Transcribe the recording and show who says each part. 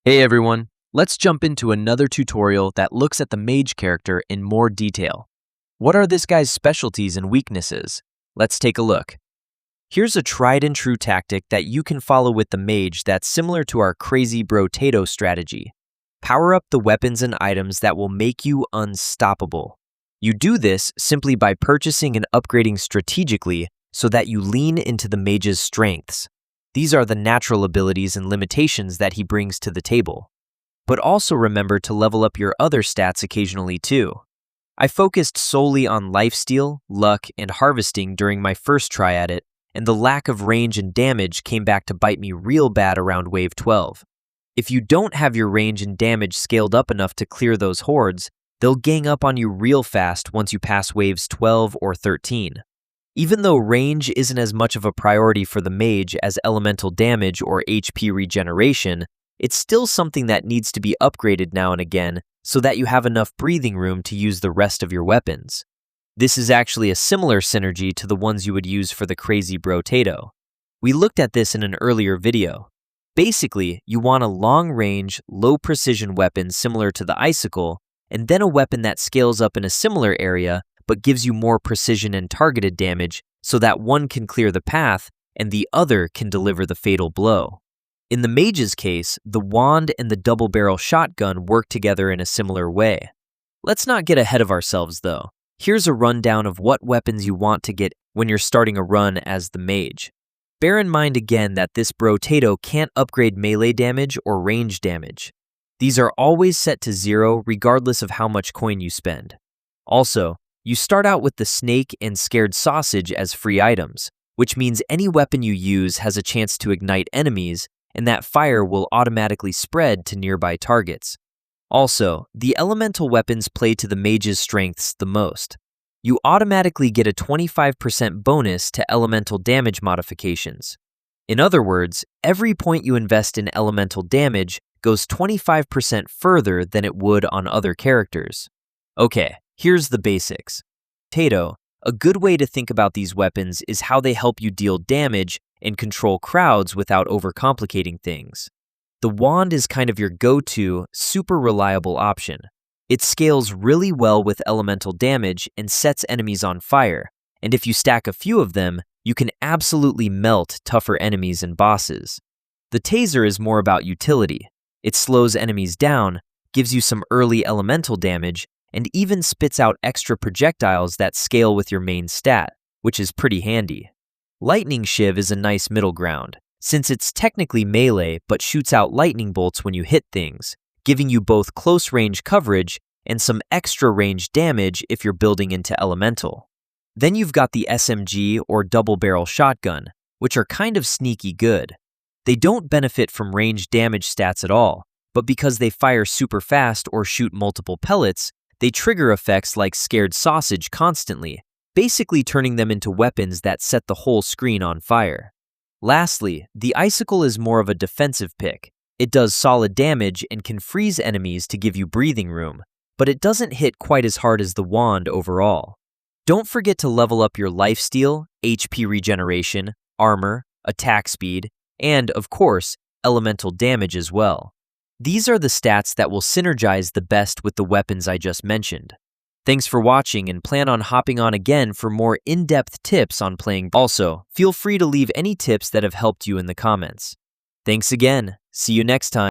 Speaker 1: Hey everyone, let's jump into another tutorial that looks at the mage character in more detail. What are this guy's specialties and weaknesses? Let's take a look. Here's a tried and true tactic that you can follow with the mage that's similar to our crazy Brotato strategy. Power up the weapons and items that will make you unstoppable. You do this simply by purchasing and upgrading strategically so that you lean into the mage's strengths. These are the natural abilities and limitations that he brings to the table. But also remember to level up your other stats occasionally too. I focused solely on lifesteal, luck, and harvesting during my first try at it, and the lack of range and damage came back to bite me real bad around wave 12. If you don't have your range and damage scaled up enough to clear those hordes, they'll gang up on you real fast once you pass waves 12 or 13. Even though range isn't as much of a priority for the mage as elemental damage or HP regeneration, it's still something that needs to be upgraded now and again so that you have enough breathing room to use the rest of your weapons. This is actually a similar synergy to the ones you would use for the crazy Brotato. We looked at this in an earlier video. Basically, you want a long-range, low-precision weapon similar to the Icicle, and then a weapon that scales up in a similar area but gives you more precision and targeted damage so that one can clear the path and the other can deliver the fatal blow. In the mage's case, the wand and the double-barrel shotgun work together in a similar way. Let's not get ahead of ourselves though. Here's a rundown of what weapons you want to get when you're starting a run as the mage. Bear in mind again that this Brotato can't upgrade melee damage or range damage. These are always set to 0 regardless of how much coin you spend. Also, you start out with the snake and scared sausage as free items, which means any weapon you use has a chance to ignite enemies, and that fire will automatically spread to nearby targets. Also, the elemental weapons play to the mage's strengths the most. You automatically get a 25% bonus to elemental damage modifications. In other words, every point you invest in elemental damage goes 25% further than it would on other characters. Okay. Here's the basics. Brotato, a good way to think about these weapons is how they help you deal damage and control crowds without overcomplicating things. The wand is kind of your go-to, super reliable option. It scales really well with elemental damage and sets enemies on fire, and if you stack a few of them, you can absolutely melt tougher enemies and bosses. The taser is more about utility. It slows enemies down, gives you some early elemental damage, and even spits out extra projectiles that scale with your main stat, which is pretty handy. Lightning Shiv is a nice middle ground, since it's technically melee but shoots out lightning bolts when you hit things, giving you both close range coverage and some extra range damage if you're building into elemental. Then you've got the SMG or double-barrel shotgun, which are kind of sneaky good. They don't benefit from range damage stats at all, but because they fire super fast or shoot multiple pellets, they trigger effects like scared sausage constantly, basically turning them into weapons that set the whole screen on fire. Lastly, the Icicle is more of a defensive pick. It does solid damage and can freeze enemies to give you breathing room, but it doesn't hit quite as hard as the wand overall. Don't forget to level up your lifesteal, HP regeneration, armor, attack speed, and, of course, elemental damage as well. These are the stats that will synergize the best with the weapons I just mentioned. Thanks for watching and plan on hopping on again for more in-depth tips on playing. Also, feel free to leave any tips that have helped you in the comments. Thanks again. See you next time.